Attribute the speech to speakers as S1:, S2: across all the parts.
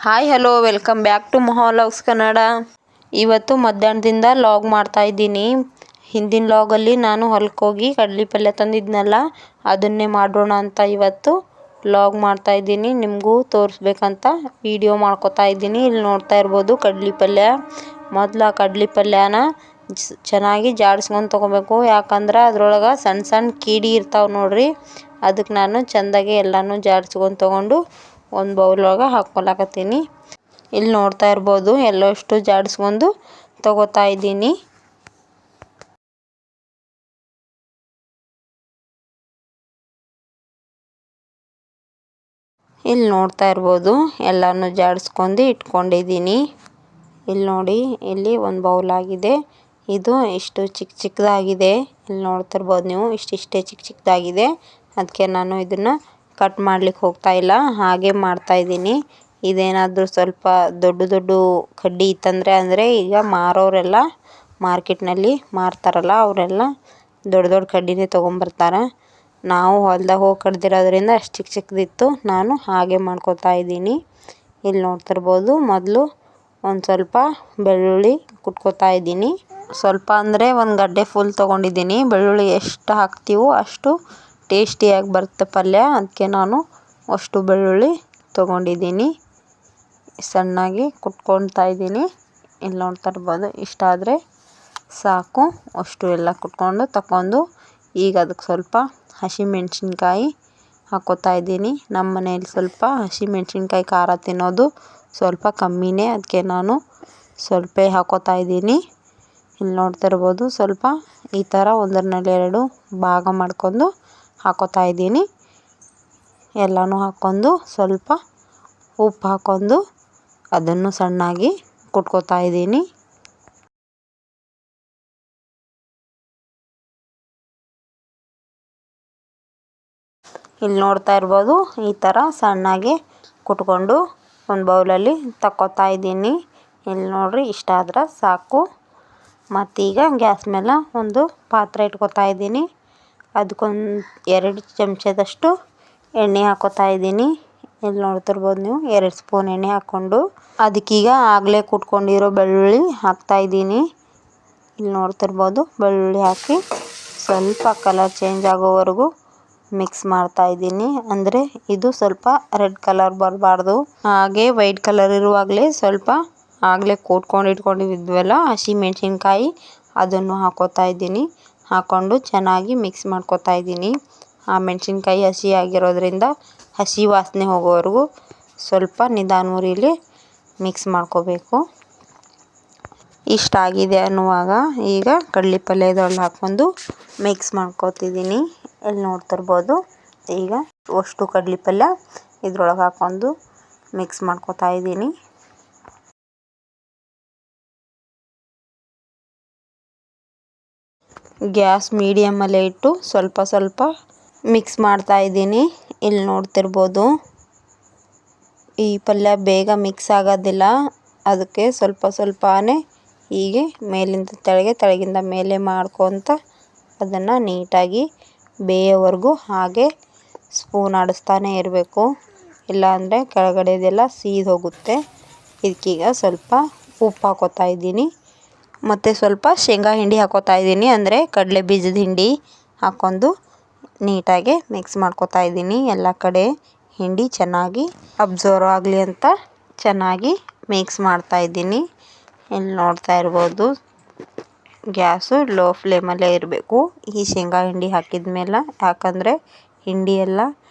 S1: Hi hello welcome back to ಮೊಹಾಲಾಗ್ಸ್ ಕನ್ನಡ. ಇವತ್ತು ಮಧ್ಯಾಹ್ನದಿಂದ ಲಾಗ್ ಮಾಡ್ತಾ ಇದ್ದೀನಿ. ಹಿಂದಿನ ಲಾಗಲ್ಲಿ ನಾನು ಹೊಲಕ್ಕೆ ಹೋಗಿ ಕಡ್ಲೆ ಪಲ್ಯ ತಂದಿದ್ನಲ್ಲ, ಅದನ್ನೇ ಮಾಡೋಣ ಅಂತ ಇವತ್ತು ಲಾಗ್ ಮಾಡ್ತಾ ಇದ್ದೀನಿ. ನಿಮಗೂ ತೋರಿಸ್ಬೇಕಂತ ವಿಡಿಯೋ ಮಾಡ್ಕೋತಾ ಇದ್ದೀನಿ. ಇಲ್ಲಿ ನೋಡ್ತಾ ಇರ್ಬೋದು ಕಡ್ಲೆ ಪಲ್ಯ. ಮೊದಲು ಆ ಕಡ್ಲೆ ಪಲ್ಯನ ಚೆನ್ನಾಗಿ ಜಾಡಿಸ್ಕೊಂಡು ತೊಗೋಬೇಕು, ಯಾಕಂದ್ರೆ ಅದ್ರೊಳಗೆ ಸಣ್ಣ ಸಣ್ಣ ಕೀಡಿ ಇರ್ತಾವೆ ನೋಡ್ರಿ. ಅದಕ್ಕೆ ನಾನು ಚೆಂದಾಗಿ ಎಲ್ಲನೂ ಜಾಡಿಸ್ಕೊಂಡು ತೊಗೊಂಡು ಒಂದು ಬೌಲೊಳಗೆ ಹಾಕ್ಕೊಳಕತ್ತೀನಿ. ಇಲ್ಲಿ ನೋಡ್ತಾ ಇರ್ಬೋದು ಎಲ್ಲಷ್ಟು ಜಾಡಿಸ್ಕೊಂಡು ತಗೋತಾ ಇದ್ದೀನಿ. ಇಲ್ಲಿ ನೋಡ್ತಾ ಇರ್ಬೋದು ಎಲ್ಲನೂ ಜಾಡಿಸ್ಕೊಂಡು ಇಟ್ಕೊಂಡಿದ್ದೀನಿ. ಇಲ್ಲಿ ನೋಡಿ, ಇಲ್ಲಿ ಒಂದು ಬೌಲ್ ಆಗಿದೆ. ಇದು ಇಷ್ಟು ಚಿಕ್ಕ ಚಿಕ್ಕದಾಗಿದೆ. ಇಲ್ಲಿ ನೋಡ್ತಿರ್ಬೋದು ನೀವು, ಇಷ್ಟಿಷ್ಟೇ ಚಿಕ್ಕ ಚಿಕ್ಕದಾಗಿದೆ. ಅದಕ್ಕೆ ನಾನು ಇದನ್ನು ಕಟ್ ಮಾಡ್ಲಿಕ್ಕೆ ಹೋಗ್ತಾ ಇಲ್ಲ, ಹಾಗೆ ಮಾಡ್ತಾ ಇದ್ದೀನಿ. ಇದೇನಾದರೂ ಸ್ವಲ್ಪ ದೊಡ್ಡ ದೊಡ್ಡ ಕಡ್ಡಿ ಇತ್ತಂದರೆ, ಅಂದರೆ ಈಗ ಮಾರೋರೆಲ್ಲ ಮಾರ್ಕೆಟ್ನಲ್ಲಿ ಮಾರ್ತಾರಲ್ಲ, ಅವರೆಲ್ಲ ದೊಡ್ಡ ದೊಡ್ಡ ಕಡ್ಡಿನೇ ತೊಗೊಂಬರ್ತಾರೆ. ನಾವು ಹೊಲ್ದಾಗ ಹೋಗಿ ಕಡ್ದಿರೋದ್ರಿಂದ ಅಷ್ಟು ಚಿಕ್ಕ ಚಿಕ್ಕದಿತ್ತು, ನಾನು ಹಾಗೆ ಮಾಡ್ಕೋತಾ ಇದ್ದೀನಿ. ಇಲ್ಲಿ ನೋಡ್ತಿರ್ಬೋದು ಮೊದಲು ಒಂದು ಸ್ವಲ್ಪ ಬೆಳ್ಳುಳ್ಳಿ ಕುಟ್ಕೋತಾ ಇದ್ದೀನಿ. ಸ್ವಲ್ಪ ಅಂದರೆ ಒಂದು ಗಡ್ಡೆ ಫುಲ್ ತೊಗೊಂಡಿದ್ದೀನಿ. ಬೆಳ್ಳುಳ್ಳಿ ಎಷ್ಟು ಹಾಕ್ತೀವೋ ಅಷ್ಟು ಟೇಸ್ಟಿಯಾಗಿ ಬರುತ್ತೆ ಪಲ್ಯ. ಅದಕ್ಕೆ ನಾನು ಅಷ್ಟು ಬೆಳ್ಳುಳ್ಳಿ ತೊಗೊಂಡಿದ್ದೀನಿ. ಸಣ್ಣಾಗಿ ಕುಟ್ಕೊತಾ ಇದ್ದೀನಿ. ಇಲ್ಲಿ ನೋಡ್ತಾ ಇರ್ಬೋದು ಇಷ್ಟಾದರೆ ಸಾಕು. ಅಷ್ಟು ಎಲ್ಲ ಕುಟ್ಕೊಂಡು ತಗೊಂಡು ಈಗ ಅದಕ್ಕೆ ಸ್ವಲ್ಪ ಹಸಿಮೆಣ್ಸಿನ್ಕಾಯಿ ಹಾಕ್ಕೋತಾ ಇದ್ದೀನಿ. ನಮ್ಮ ಮನೇಲಿ ಸ್ವಲ್ಪ ಹಸಿಮೆಣ್ಸಿನ್ಕಾಯಿ ಖಾರ ತಿನ್ನೋದು ಸ್ವಲ್ಪ ಕಮ್ಮಿನೇ, ಅದಕ್ಕೆ ನಾನು ಸ್ವಲ್ಪ ಹಾಕ್ಕೋತಾ ಇದ್ದೀನಿ. ಇಲ್ಲಿ ನೋಡ್ತಾ ಇರ್ಬೋದು ಸ್ವಲ್ಪ ಈ ಥರ ಒಂದರಲ್ಲಿ ಎರಡು ಭಾಗ ಮಾಡ್ಕೊಂಡು ಹಾಕ್ಕೋತಾ ಇದ್ದೀನಿ. ಎಲ್ಲನೂ ಹಾಕ್ಕೊಂಡು ಸ್ವಲ್ಪ ಉಪ್ಪು ಹಾಕ್ಕೊಂಡು ಅದನ್ನು ಸಣ್ಣಾಗಿ ಕುಟ್ಕೋತಾ ಇದ್ದೀನಿ. ಇಲ್ಲಿ ನೋಡ್ತಾ ಇರ್ಬೋದು ಈ ಥರ ಸಣ್ಣಾಗಿ ಕುಟ್ಕೊಂಡು ಒಂದು ಬೌಲಲ್ಲಿ ತಕ್ಕೋತಾ ಇದ್ದೀನಿ. ಇಲ್ಲಿ ನೋಡ್ರಿ ಇಷ್ಟಾದ್ರೆ ಸಾಕು. ಮತ್ತೀಗ ಗ್ಯಾಸ್ ಮೇಲೆ ಒಂದು ಪಾತ್ರೆ ಇಟ್ಕೋತಾ ಇದ್ದೀನಿ. ಅದಕ್ಕೊಂದು 2 ಚಮಚದಷ್ಟು ಎಣ್ಣೆ ಹಾಕ್ಕೋತಾ ಇದ್ದೀನಿ. ಇಲ್ಲಿ ನೋಡ್ತಿರ್ಬೋದು ನೀವು 2 ಸ್ಪೂನ್ ಎಣ್ಣೆ ಹಾಕ್ಕೊಂಡು ಅದಕ್ಕೀಗ ಆಗಲೇ ಕುಟ್ಕೊಂಡಿರೋ ಬೆಳ್ಳುಳ್ಳಿ ಹಾಕ್ತಾ ಇದ್ದೀನಿ. ಇಲ್ಲಿ ನೋಡ್ತಿರ್ಬೋದು ಬೆಳ್ಳುಳ್ಳಿ ಹಾಕಿ ಸ್ವಲ್ಪ ಕಲರ್ ಚೇಂಜ್ ಆಗೋವರೆಗೂ ಮಿಕ್ಸ್ ಮಾಡ್ತಾ ಇದ್ದೀನಿ. ಅಂದರೆ ಇದು ಸ್ವಲ್ಪ ರೆಡ್ ಕಲರ್ ಬರಬಾರ್ದು, ಹಾಗೆ ವೈಟ್ ಕಲರ್ ಇರುವಾಗಲೇ ಸ್ವಲ್ಪ ಆಗಲೇ ಕೂಟ್ಕೊಂಡು ಇಟ್ಕೊಂಡಿದ್ವಲ್ಲ ಹಸಿಮೆಣ್ಸಿನ್ಕಾಯಿ, ಅದನ್ನು ಹಾಕ್ಕೋತಾ ಇದ್ದೀನಿ. ಹಾಕ್ಕೊಂಡು ಚೆನ್ನಾಗಿ ಮಿಕ್ಸ್ ಮಾಡ್ಕೋತಾ ಇದ್ದೀನಿ. ಆ ಮೆಣಸಿನ್ಕಾಯಿ ಹಸಿ ಆಗಿರೋದ್ರಿಂದ ಹಸಿ ವಾಸನೆ ಹೋಗೋವರೆಗೂ ಸ್ವಲ್ಪ ನಿಧಾನ ಉರಿಲಿ ಮಿಕ್ಸ್ ಮಾಡ್ಕೋಬೇಕು. ಇಷ್ಟಾಗಿದೆ ಅನ್ನುವಾಗ ಈಗ ಕಡ್ಲೆ ಪಲ್ಯದೊಳಗೆ ಹಾಕ್ಕೊಂಡು ಮಿಕ್ಸ್ ಮಾಡ್ಕೋತಿದ್ದೀನಿ. ಇಲ್ಲಿ ನೋಡ್ತಿರ್ಬೋದು ಈಗ ಅಷ್ಟು ಕಡ್ಲೆ ಪಲ್ಯ ಇದ್ರೊಳಗೆ ಹಾಕ್ಕೊಂಡು ಮಿಕ್ಸ್ ಮಾಡ್ಕೋತಾ ಇದ್ದೀನಿ. ಗ್ಯಾಸ್ ಮೀಡಿಯಮಲ್ಲೇ ಇಟ್ಟು ಸ್ವಲ್ಪ ಸ್ವಲ್ಪ ಮಿಕ್ಸ್ ಮಾಡ್ತಾ ಇದ್ದೀನಿ. ಇಲ್ಲಿ ನೋಡ್ತಿರ್ಬೋದು ಈ ಪಲ್ಯ ಬೇಗ ಮಿಕ್ಸ್ ಆಗೋದಿಲ್ಲ, ಅದಕ್ಕೆ ಸ್ವಲ್ಪ ಸ್ವಲ್ಪನೇ ಹೀಗೆ ಮೇಲಿಂದ ತೆಳಗೆ ತೆಳಗಿಂದ ಮೇಲೆ ಮಾಡ್ಕೊತ ಅದನ್ನು ನೀಟಾಗಿ ಬೇಯೋವರೆಗೂ ಹಾಗೆ ಸ್ಪೂನ್ ಆಡಿಸ್ತಾನೆ ಇರಬೇಕು, ಇಲ್ಲಾಂದರೆ ಕೆಳಗಡೆದೆಲ್ಲ ಸೀದು ಹೋಗುತ್ತೆ. ಇದಕ್ಕೀಗ ಸ್ವಲ್ಪ ಉಪ್ಪು ಹಾಕ್ಕೋತಾ ಇದ್ದೀನಿ. ಮತ್ತು ಸ್ವಲ್ಪ ಶೇಂಗಾ ಹಿಂಡಿ ಹಾಕ್ಕೋತಾ ಇದ್ದೀನಿ, ಅಂದರೆ ಕಡಲೆ ಬೀಜದ ಹಿಂಡಿ ಹಾಕ್ಕೊಂಡು ನೀಟಾಗಿ ಮಿಕ್ಸ್ ಮಾಡ್ಕೋತಾ ಇದ್ದೀನಿ. ಎಲ್ಲ ಕಡೆ ಹಿಂಡಿ ಚೆನ್ನಾಗಿ ಅಬ್ಸರ್ವ್ ಆಗಲಿ ಅಂತ ಚೆನ್ನಾಗಿ ಮಿಕ್ಸ್ ಮಾಡ್ತಾ ಇದ್ದೀನಿ. ಇಲ್ಲಿ ನೋಡ್ತಾ ಇರ್ಬೋದು ಗ್ಯಾಸು ಲೋ ಫ್ಲೇಮಲ್ಲೇ ಇರಬೇಕು ಈ ಶೇಂಗಾ ಹಿಂಡಿ ಹಾಕಿದ ಮೇಲೆ, ಯಾಕಂದರೆ ಹಿಂಡಿ ಎಲ್ಲ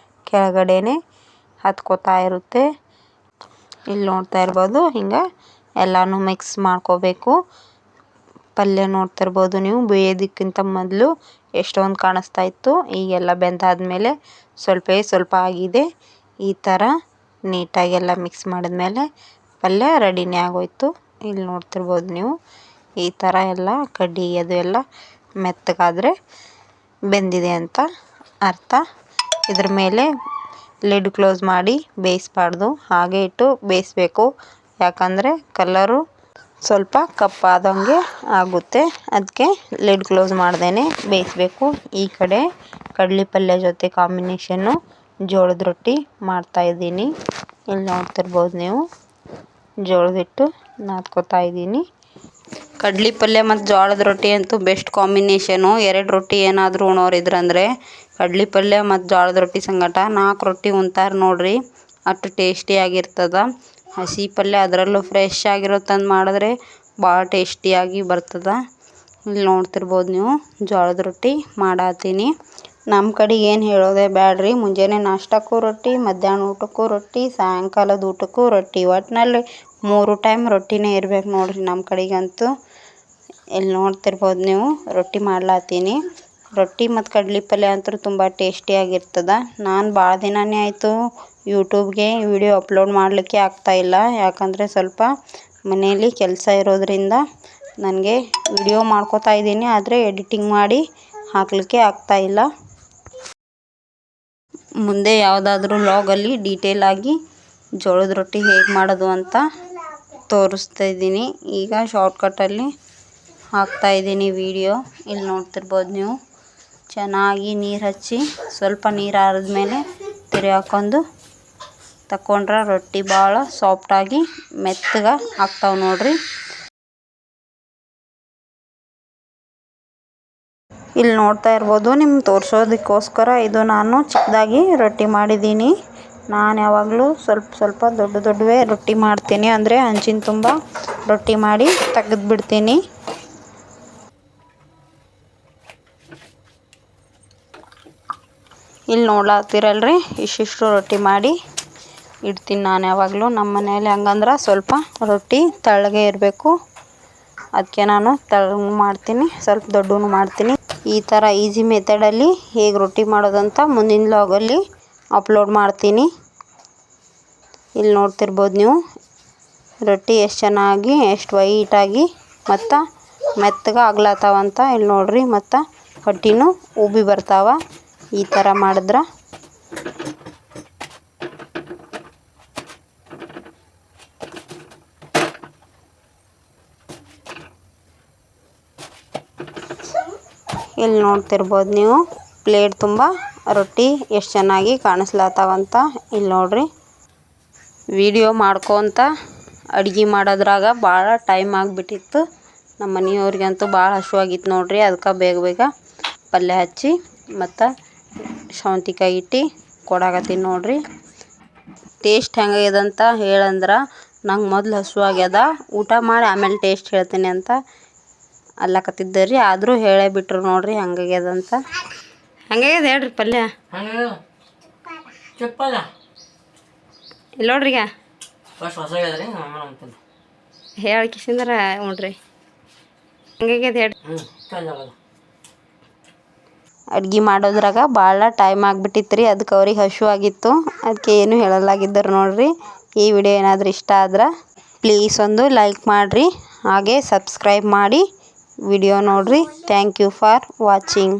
S1: ಕೆಳಗಡೆನೇ ಹತ್ಕೋತಾ ಇರುತ್ತೆ. ಇಲ್ಲಿ ನೋಡ್ತಾ ಇರ್ಬೋದು ಹಿಂಗೆ ಎಲ್ಲನೂ ಮಿಕ್ಸ್ ಮಾಡ್ಕೋಬೇಕು. ಪಲ್ಯ ನೋಡ್ತಿರ್ಬೋದು ನೀವು, ಬೇಯೋದಕ್ಕಿಂತ ಮೊದಲು ಎಷ್ಟೊಂದು ಕಾಣಿಸ್ತಾ ಇತ್ತು, ಈಗೆಲ್ಲ ಬೆಂದಾದ್ಮೇಲೆ ಸ್ವಲ್ಪ ಆಗಿದೆ. ಈ ಥರ ನೀಟಾಗೆಲ್ಲ ಮಿಕ್ಸ್ ಮಾಡಿದ್ಮೇಲೆ ಪಲ್ಯ ರೆಡಿನೇ ಆಗೋಯ್ತು. ಇಲ್ಲಿ ನೋಡ್ತಿರ್ಬೋದು ನೀವು ಈ ಥರ ಎಲ್ಲ ಕಡ್ಡಿ ಅದು ಎಲ್ಲ ಮೆತ್ತಗಾದರೆ ಬೆಂದಿದೆ ಅಂತ ಅರ್ಥ. ಇದ್ರ ಮೇಲೆ ಲಿಡ್ ಕ್ಲೋಸ್ ಮಾಡಿ ಬೇಯಿಸಬಾರ್ದು, ಹಾಗೆ ಇಟ್ಟು ಬೇಯಿಸಬೇಕು, ಯಾಕಂದರೆ ಕಲರು ಸ್ವಲ್ಪ ಕಪ್ಪಾದಂಗೆ ಆಗುತ್ತೆ. ಅದಕ್ಕೆ ಲಿಡ್ ಕ್ಲೋಸ್ ಮಾಡ್ದೇ ಬೇಯಿಸಬೇಕು. ಈ ಕಡೆ ಕಡ್ಲೆ ಪಲ್ಯ ಜೊತೆ ಕಾಂಬಿನೇಷನ್ನು ಜೋಳದ ರೊಟ್ಟಿ ಮಾಡ್ತಾಯಿದ್ದೀನಿ. ಇಲ್ಲಿ ನೋಡ್ತಿರ್ಬೋದು ನೀವು ಜೋಳದ ಹಿಟ್ಟು ನಾದ್ಕೋತಾ ಇದ್ದೀನಿ. ಕಡ್ಲೆ ಪಲ್ಯ ಮತ್ತು ಜೋಳದ ರೊಟ್ಟಿ ಅಂತೂ ಬೆಸ್ಟ್ ಕಾಂಬಿನೇಷನು. 2 ರೊಟ್ಟಿ ಏನಾದರೂ ಉಣೋರಿದ್ರಂದರೆ ಕಡ್ಲೆ ಪಲ್ಯ ಮತ್ತು ಜೋಳದ ರೊಟ್ಟಿ ಸಂಗಟ 4 ರೊಟ್ಟಿ ಉಣ್ತಾರೆ ನೋಡ್ರಿ. ಅಷ್ಟು ಟೇಸ್ಟಿಯಾಗಿರ್ತದ. ಹಸಿ ಪಲ್ಯ ಅದರಲ್ಲೂ ಫ್ರೆಶ್ ಆಗಿರೋ ತಂದು ಮಾಡಿದ್ರೆ ಭಾಳ ಟೇಸ್ಟಿಯಾಗಿ ಬರ್ತದ. ಇಲ್ಲಿ ನೋಡ್ತಿರ್ಬೋದು ನೀವು ಜೋಳದ ರೊಟ್ಟಿ ಮಾಡತ್ತೀನಿ. ನಮ್ಮ ಕಡೆಗೆ ಏನು ಹೇಳೋದೇ ಬ್ಯಾಡ್ರಿ. ಮುಂಜಾನೆ ನಾಷ್ಟಕ್ಕೂ ರೊಟ್ಟಿ, ಮಧ್ಯಾಹ್ನ ಊಟಕ್ಕೂ ರೊಟ್ಟಿ, ಸಾಯಂಕಾಲದ ಊಟಕ್ಕೂ ರೊಟ್ಟಿ. ಒಟ್ಟಿನಲ್ಲಿ 3 ಟೈಮ್ ರೊಟ್ಟಿನೇ ಇರ್ಬೇಕು ನೋಡ್ರಿ ನಮ್ಮ ಕಡೆಗಂತೂ. ಇಲ್ಲಿ ನೋಡ್ತಿರ್ಬೋದು ನೀವು ರೊಟ್ಟಿ ಮಾಡ್ಲಾತ್ತೀನಿ. ರೊಟ್ಟಿ ಮತ್ತು ಕಡ್ಲೆ ಪಲ್ಯ ಅಂತೂ ತುಂಬ ಟೇಸ್ಟಿಯಾಗಿರ್ತದ. ನಾನು ಭಾಳ ದಿನನೇ ಆಯಿತು ಯೂಟ್ಯೂಬ್ಗೆ ವಿಡಿಯೋ ಅಪ್ಲೋಡ್ ಮಾಡಲಿಕ್ಕೆ ಆಗ್ತಾಯಿಲ್ಲ. ಯಾಕಂದರೆ ಸ್ವಲ್ಪ ಮನೆಯಲ್ಲಿ ಕೆಲಸ ಇರೋದರಿಂದ ನನಗೆ ವಿಡಿಯೋ ಮಾಡ್ಕೋತಾ ಇದ್ದೀನಿ, ಆದರೆ ಎಡಿಟಿಂಗ್ ಮಾಡಿ ಹಾಕಲಿಕ್ಕೆ ಆಗ್ತಾಯಿಲ್ಲ. ಮುಂದೆ ಯಾವುದಾದ್ರೂ ವ್ಲಾಗಲ್ಲಿ ಡೀಟೇಲಾಗಿ ಜೋಳದ ರೊಟ್ಟಿ ಹೇಗೆ ಮಾಡೋದು ಅಂತ ತೋರಿಸ್ತಾ ಇದ್ದೀನಿ. ಈಗ ಶಾರ್ಟ್ಕಟ್ಟಲ್ಲಿ ಹಾಕ್ತಾಯಿದ್ದೀನಿ ವಿಡಿಯೋ. ಇಲ್ಲಿ ನೋಡ್ತಿರ್ಬೋದು ನೀವು. ಚೆನ್ನಾಗಿ ನೀರು ಹಚ್ಚಿ ಸ್ವಲ್ಪ ನೀರು ಆರಿದ್ಮೇಲೆ ತಿರುವಿ ಹಾಕ್ಕೊಂಡು ತಗೊಂಡ್ರೆ ರೊಟ್ಟಿ ಭಾಳ ಸಾಫ್ಟಾಗಿ ಮೆತ್ತಗೆ ಆಗ್ತಾವೆ ನೋಡ್ರಿ. ಇಲ್ಲಿ ನೋಡ್ತಾ ಇರ್ಬೋದು, ನಿಮ್ಗೆ ತೋರಿಸೋದಕ್ಕೋಸ್ಕರ ಇದು ನಾನು ಚಿಕ್ಕದಾಗಿ ರೊಟ್ಟಿ ಮಾಡಿದ್ದೀನಿ. ನಾನು ಯಾವಾಗಲೂ ಸ್ವಲ್ಪ ದೊಡ್ಡವೇ ರೊಟ್ಟಿ ಮಾಡ್ತೀನಿ. ಅಂದರೆ ಹಂಚಿನ ತುಂಬ ರೊಟ್ಟಿ ಮಾಡಿ ತೆಗೆದುಬಿಡ್ತೀನಿ. ಇಲ್ಲಿ ನೋಡ್ಲಾತ್ತೀರಲ್ರಿ, ಇಷ್ಟಿಷ್ಟು ರೊಟ್ಟಿ ಮಾಡಿ ಇಡ್ತೀನಿ ನಾನು ಯಾವಾಗಲೂ ನಮ್ಮ ಮನೆಯಲ್ಲಿ. ಹಂಗಂದ್ರೆ ಸ್ವಲ್ಪ ರೊಟ್ಟಿ ತೆಳ್ಳಗೆ ಇರಬೇಕು, ಅದಕ್ಕೆ ನಾನು ತೆಳ್ಳಗೂ ಮಾಡ್ತೀನಿ, ಸ್ವಲ್ಪ ದೊಡ್ಡೂ ಮಾಡ್ತೀನಿ. ಈ ಥರ ಈಸಿ ಮೆಥಡಲ್ಲಿ ಹೇಗೆ ರೊಟ್ಟಿ ಮಾಡೋದಂತ ಮುಂದಿನ ವ್ಲಾಗಲ್ಲಿ ಅಪ್ಲೋಡ್ ಮಾಡ್ತೀನಿ. ಇಲ್ಲಿ ನೋಡ್ತಿರ್ಬೋದು ನೀವು ರೊಟ್ಟಿ ಎಷ್ಟು ಚೆನ್ನಾಗಿ ಎಷ್ಟು ವೈಟಾಗಿ ಮತ್ತು ಮೆತ್ತಗೆ ಆಗ್ಲತ್ತಾವಂತ. ಇಲ್ಲಿ ನೋಡ್ರಿ, ಮತ್ತು ಹೊಟ್ಟಿನೂ ಉಬ್ಬಿ ಬರ್ತಾವ ಈ ಥರ ಮಾಡಿದ್ರೆ. ಇಲ್ಲಿ ನೋಡ್ತಿರ್ಬೋದು ನೀವು ಪ್ಲೇಟ್ ತುಂಬ ರೊಟ್ಟಿ ಎಷ್ಟು ಚೆನ್ನಾಗಿ ಕಾಣಿಸ್ಲತ್ತಾವಂತ. ಇಲ್ಲಿ ನೋಡ್ರಿ, ವಿಡಿಯೋ ಮಾಡ್ಕೊತ ಅಡುಗೆ ಮಾಡೋದ್ರಾಗ ಭಾಳ ಟೈಮ್ ಆಗಿಬಿಟ್ಟಿತ್ತು. ನಮ್ಮ ಮನೆಯವ್ರಿಗಂತೂ ಭಾಳ ಹಸಿವಾಗಿತ್ತು ನೋಡ್ರಿ. ಅದಕ್ಕೆ ಬೇಗ ಪಲ್ಯ ಹಚ್ಚಿ ಮತ್ತು ಸೌಂತಿಕಾಯಿ ಇಟ್ಟು ಕೊಡಾಕತ್ತೀನಿ ನೋಡ್ರಿ. ಟೇಸ್ಟ್ ಹೆಂಗಾಗ್ಯದಂತ ಹೇಳಂದ್ರೆ ನಂಗೆ ಮೊದಲು ಹಸಿವಾಗ್ಯದ, ಊಟ ಮಾಡಿ ಆಮೇಲೆ ಟೇಸ್ಟ್ ಹೇಳ್ತೀನಿ ಅಂತ ಅಲ್ಲಕತ್ತಿದ್ದೆ ರೀ. ಆದರೂ ಹೇಳೇ ಬಿಟ್ರು ನೋಡ್ರಿ ಹಂಗಾಗ್ಯದಂತ. ಹಂಗಾಗ್ಯದ ಹೇಳ್ರಿ ಪಲ್ಯ. ಇಲ್ಲಿ ನೋಡ್ರಿ, ಈಗ ಹೇಳ್ಕಿಸಿಂದ್ರೆ ನೋಡ್ರಿ ಹಂಗಾಗ್ಯದ ಹೇಳ್ರಿ. ಅಡ್ಗೆ ಮಾಡೋದ್ರಾಗ ಭಾಳ ಟೈಮ್ ಆಗಿಬಿಟ್ಟಿತ್ತು ರೀ. ಅದಕ್ಕೆ ಅವ್ರಿಗೆ ಹಸಿವಾಗಿತ್ತು, ಅದಕ್ಕೆ ಏನೂ ಹೇಳಲಾಗಿದ್ದರು ನೋಡ್ರಿ. ಈ ವಿಡಿಯೋ ಏನಾದರೂ ಇಷ್ಟ ಆದ್ರೆ ಪ್ಲೀಸ್ ಒಂದು ಲೈಕ್ ಮಾಡಿರಿ, ಹಾಗೆ ಸಬ್ಸ್ಕ್ರೈಬ್ ಮಾಡಿ ವಿಡಿಯೋ ನೋಡ್ರಿ. Thank you for watching.